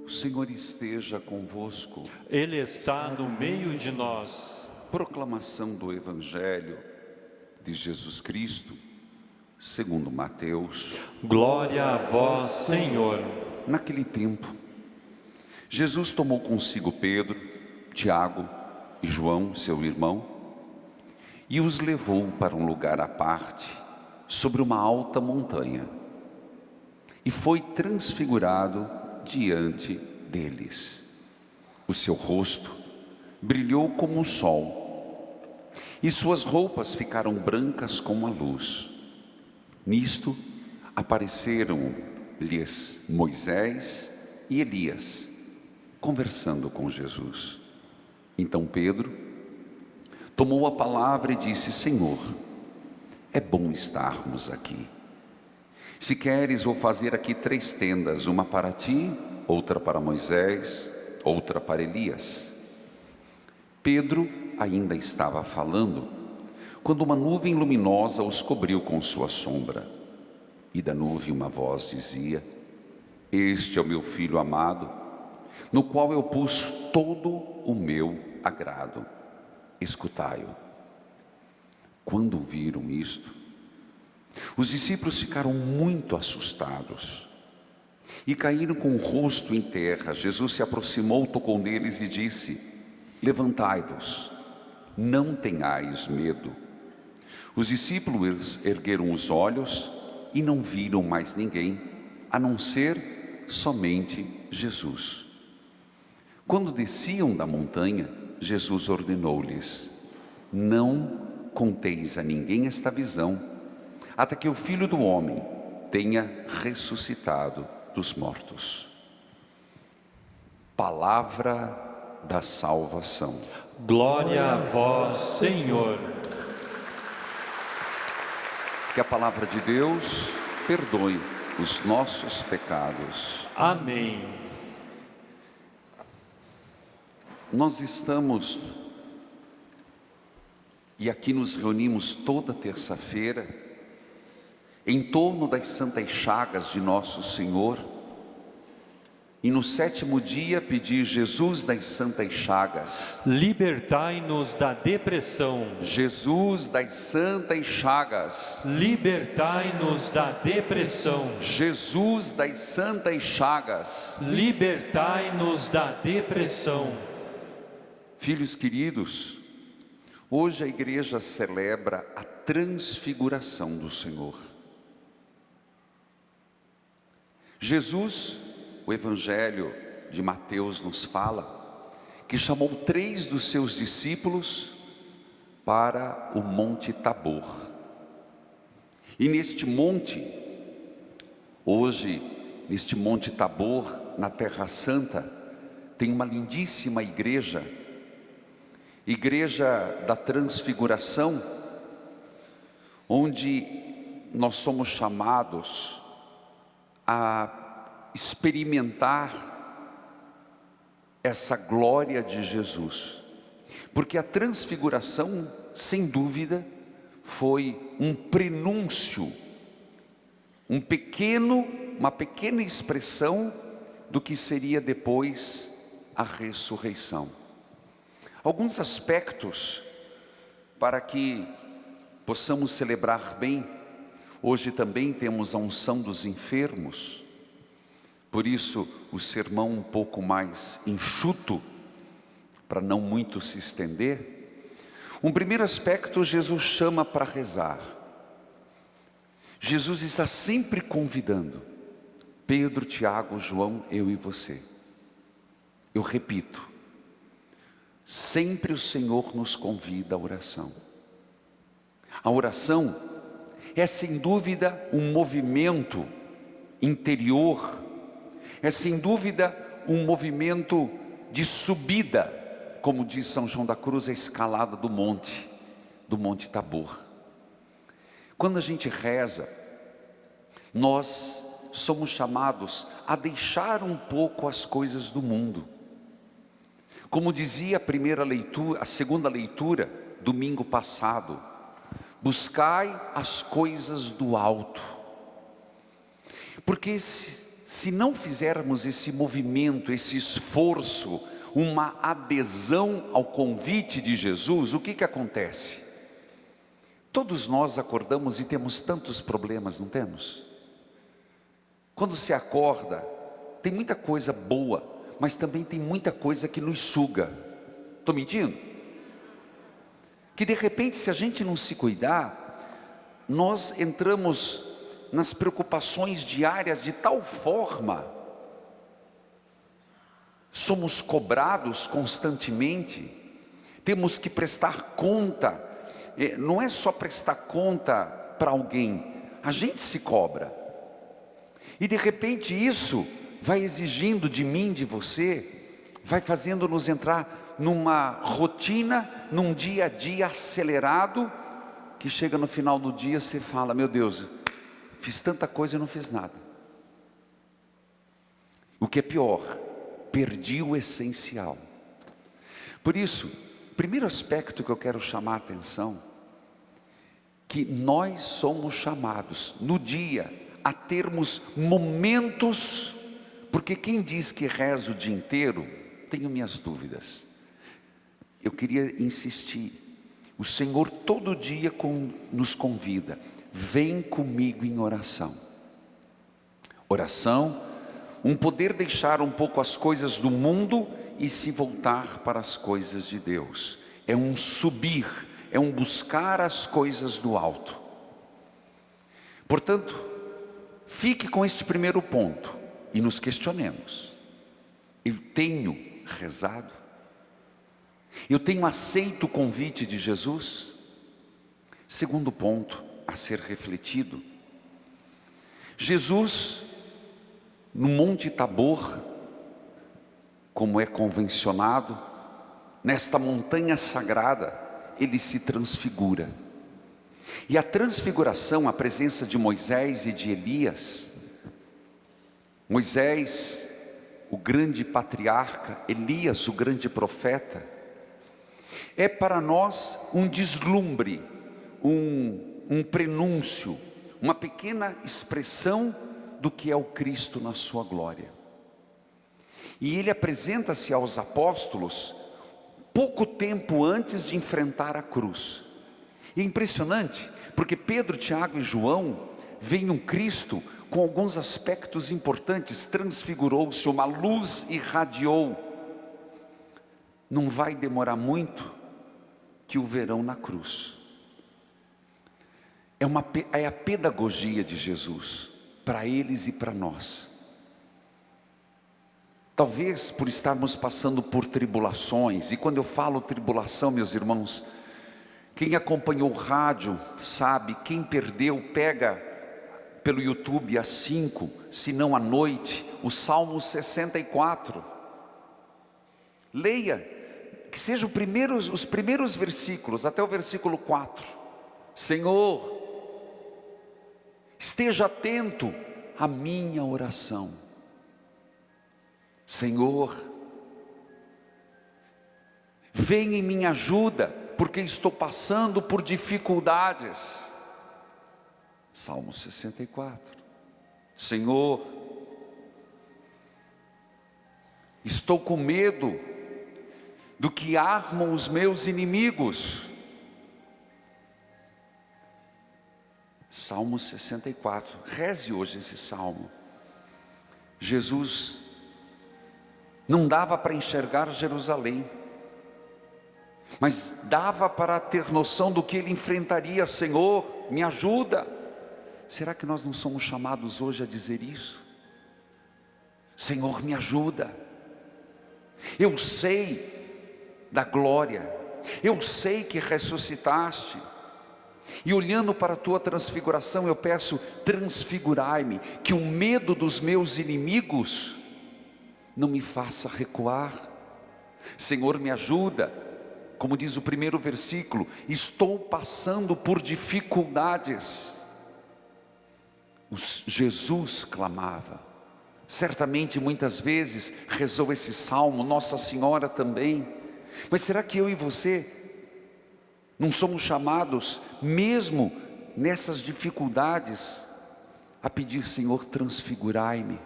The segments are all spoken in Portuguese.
O Senhor esteja convosco. Ele está no meio de nós. Proclamação do Evangelho de Jesus Cristo, segundo Mateus. Glória a vós, Senhor. Naquele tempo, Jesus tomou consigo Pedro, Tiago e João, seu irmão, e os levou para um lugar à parte, sobre uma alta montanha, e foi transfigurado diante deles. O seu rosto brilhou como o sol, e suas roupas ficaram brancas como a luz. Nisto apareceram-lhes Moisés e Elias, conversando com Jesus. Então Pedro tomou a palavra e disse: Senhor, é bom estarmos aqui. Se queres, vou fazer aqui 3 tendas, uma para ti, outra para Moisés, outra para Elias. Pedro ainda estava falando, quando uma nuvem luminosa os cobriu com sua sombra. E da nuvem uma voz dizia: Este é o meu filho amado, no qual eu pus todo o meu agrado. Escutai-o. Quando viram isto, os discípulos ficaram muito assustados e caíram com o rosto em terra. Jesus se aproximou, tocou neles e disse: Levantai-vos, não tenhais medo. Os discípulos ergueram os olhos e não viram mais ninguém, a não ser somente Jesus. Quando desciam da montanha, Jesus ordenou-lhes: Não conteis a ninguém esta visão, até que o Filho do Homem tenha ressuscitado dos mortos. Palavra da salvação. Glória a vós, Senhor. Que a palavra de Deus perdoe os nossos pecados. Amém. Nós estamos, e aqui nos reunimos toda terça-feira, em torno das santas chagas de nosso Senhor, e no 7º dia pedir: Jesus das santas chagas, Libertai-nos da depressão. Jesus das santas chagas, Libertai-nos da depressão. Jesus das santas chagas. Libertai-nos da depressão. Filhos queridos, hoje a igreja celebra a transfiguração do Senhor. Jesus, o Evangelho de Mateus nos fala que chamou 3 dos seus discípulos para o Monte Tabor. E neste monte, hoje, neste Monte Tabor, na Terra Santa, tem uma lindíssima igreja da Transfiguração, onde nós somos chamados a experimentar essa glória de Jesus, porque a transfiguração, sem dúvida, foi um prenúncio, uma pequena expressão do que seria depois a ressurreição. Alguns aspectos para que possamos celebrar bem. Hoje também temos a unção dos enfermos, por isso o sermão um pouco mais enxuto, para não muito se estender. Um primeiro aspecto, Jesus chama para rezar. Jesus está sempre convidando Pedro, Tiago, João, eu e você. Eu repito, sempre o Senhor nos convida à oração. A oração é sem dúvida um movimento interior, é sem dúvida um movimento de subida, como diz São João da Cruz, a escalada do Monte Tabor. Quando a gente reza, nós somos chamados a deixar um pouco as coisas do mundo. Como dizia a segunda leitura, domingo passado: buscai as coisas do alto. Porque se não fizermos esse movimento, esse esforço, uma adesão ao convite de Jesus, o que acontece? Todos nós acordamos e temos tantos problemas, não temos? Quando se acorda, tem muita coisa boa, mas também tem muita coisa que nos suga. Estou mentindo? Que de repente, se a gente não se cuidar, nós entramos nas preocupações diárias de tal forma, somos cobrados constantemente, temos que prestar conta, não é só prestar conta para alguém, a gente se cobra, e de repente isso vai exigindo de mim, de você, vai fazendo-nos entrar numa rotina, num dia a dia acelerado, que chega no final do dia, você fala, meu Deus, fiz tanta coisa e não fiz nada. O que é pior, perdi o essencial. Por isso, o primeiro aspecto que eu quero chamar a atenção, que nós somos chamados no dia a termos momentos, porque quem diz que reza o dia inteiro, tenho minhas dúvidas. Eu queria insistir, o Senhor todo dia nos convida, vem comigo em oração. Oração, um poder deixar um pouco as coisas do mundo e se voltar para as coisas de Deus. É um subir, é um buscar as coisas do alto. Portanto, fique com este primeiro ponto e nos questionemos. Eu tenho rezado? Eu tenho aceito o convite de Jesus? Segundo ponto a ser refletido, Jesus, no Monte Tabor, como é convencionado, nesta montanha sagrada, ele se transfigura. E a transfiguração, a presença de Moisés e de Elias, Moisés, o grande patriarca, Elias, o grande profeta, é para nós um deslumbre, um prenúncio, uma pequena expressão do que é o Cristo na sua glória. E ele apresenta-se aos apóstolos pouco tempo antes de enfrentar a cruz. E é impressionante, porque Pedro, Tiago e João veem um Cristo com alguns aspectos importantes. Transfigurou-se, uma luz irradiou. Não vai demorar muito que o verão na cruz. É a pedagogia de Jesus para eles e para nós. Talvez por estarmos passando por tribulações, e quando eu falo tribulação, meus irmãos, quem acompanhou o rádio sabe, quem perdeu, pega pelo YouTube às 5, se não à noite, o Salmo 64. Leia, que sejam os primeiros versículos, até o versículo 4. Senhor, esteja atento à minha oração. Senhor, vem em minha ajuda, porque estou passando por dificuldades. Salmo 64. Senhor, estou com medo do que armam os meus inimigos. Salmo 64, reze hoje esse salmo. Jesus não dava para enxergar Jerusalém, mas dava para ter noção do que ele enfrentaria. Senhor, me ajuda. Será que nós não somos chamados hoje a dizer isso? Senhor, me ajuda. Eu sei da glória, eu sei que ressuscitaste, e olhando para a tua transfiguração, eu peço, transfigurai-me, que o medo dos meus inimigos não me faça recuar. Senhor, me ajuda, como diz o primeiro versículo, estou passando por dificuldades. Jesus clamava, certamente muitas vezes rezou esse salmo, Nossa Senhora também. Mas será que eu e você não somos chamados, mesmo nessas dificuldades, a pedir, Senhor, transfigurai-me,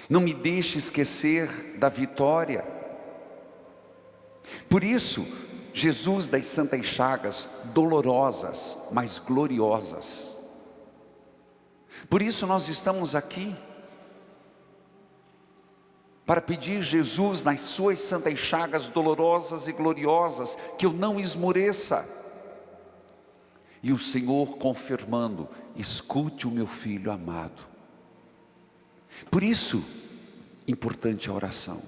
Não me deixe esquecer da vitória. Por isso, Jesus das Santas Chagas, dolorosas, mas gloriosas. Por isso nós estamos aqui, para pedir Jesus nas suas Santas Chagas dolorosas e gloriosas, que eu não esmoreça. E o Senhor confirmando: escute o meu filho amado. Por isso, importante a oração.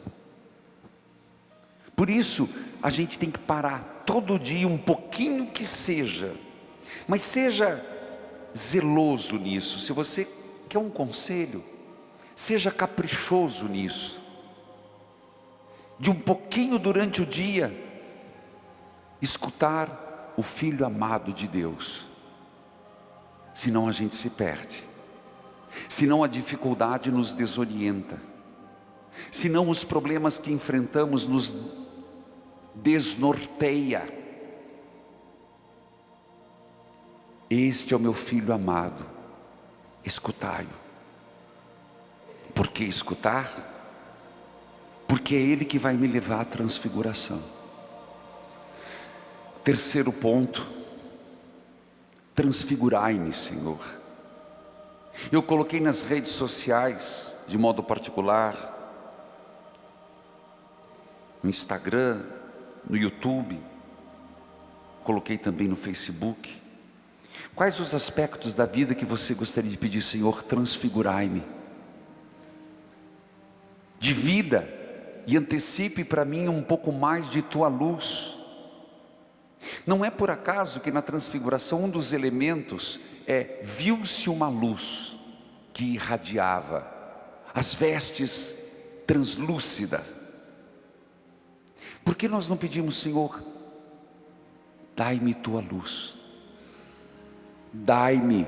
Por isso, a gente tem que parar todo dia, um pouquinho que seja, mas seja zeloso nisso. Se você quer um conselho, seja caprichoso nisso. De um pouquinho durante o dia, escutar o Filho amado de Deus. Senão a gente se perde. Senão a dificuldade nos desorienta. Senão os problemas que enfrentamos nos desnorteia. Este é o meu filho amado, escutai-o. Por que escutar? Porque é Ele que vai me levar à transfiguração. Terceiro ponto: transfigurai-me, Senhor. Eu coloquei nas redes sociais, de modo particular, no Instagram, no YouTube, coloquei também no Facebook. Quais os aspectos da vida que você gostaria de pedir: Senhor, transfigurai-me? Divida e antecipe para mim um pouco mais de tua luz. Não é por acaso que na transfiguração um dos elementos é: viu-se uma luz que irradiava, as vestes translúcidas. Por que nós não pedimos: Senhor, dai-me tua luz, dai-me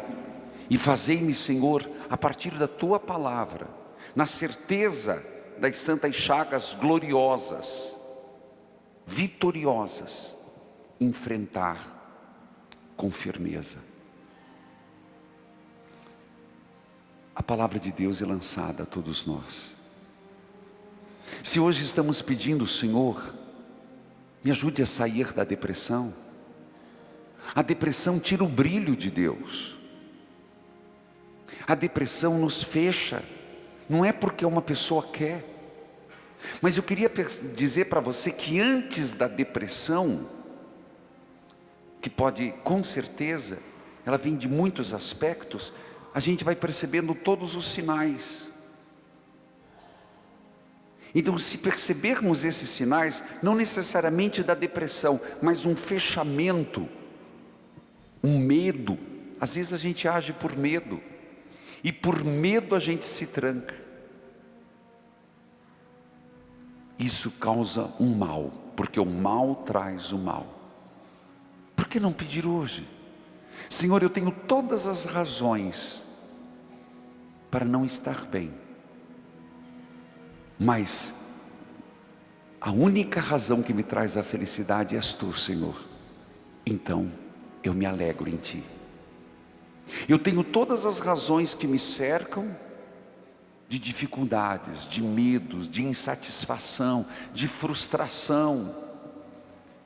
e fazei-me, Senhor, a partir da tua palavra, na certeza das Santas Chagas gloriosas, vitoriosas, enfrentar com firmeza. A palavra de Deus é lançada a todos nós. Se hoje estamos pedindo: Senhor, me ajude a sair da depressão. A depressão tira o brilho de Deus. A depressão nos fecha. Não é porque uma pessoa quer. Mas eu queria dizer para você que antes da depressão, que pode, com certeza, ela vem de muitos aspectos, a gente vai percebendo todos os sinais. Então, se percebermos esses sinais, não necessariamente da depressão, mas um fechamento, um medo. Às vezes a gente age por medo, e por medo a gente se tranca. Isso causa um mal, porque o mal traz o mal. Por que não pedir hoje: Senhor, eu tenho todas as razões para não estar bem, mas a única razão que me traz a felicidade és tu, Senhor. Então eu me alegro em ti. Eu tenho todas as razões que me cercam de dificuldades, de medos, de insatisfação, de frustração,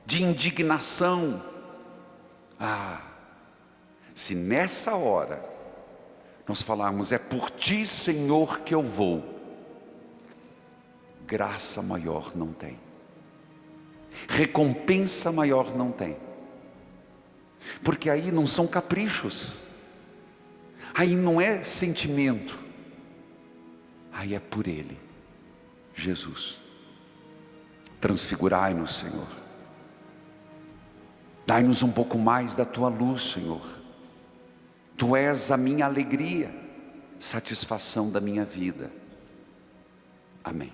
de indignação. Se nessa hora nós falarmos: é por ti, Senhor, que eu vou, graça maior não tem, recompensa maior não tem, porque aí não são caprichos, aí não é sentimento, aí é por Ele, Jesus. Transfigurai-nos, Senhor. Dai-nos um pouco mais da tua luz, Senhor. Tu és a minha alegria, satisfação da minha vida. Amém.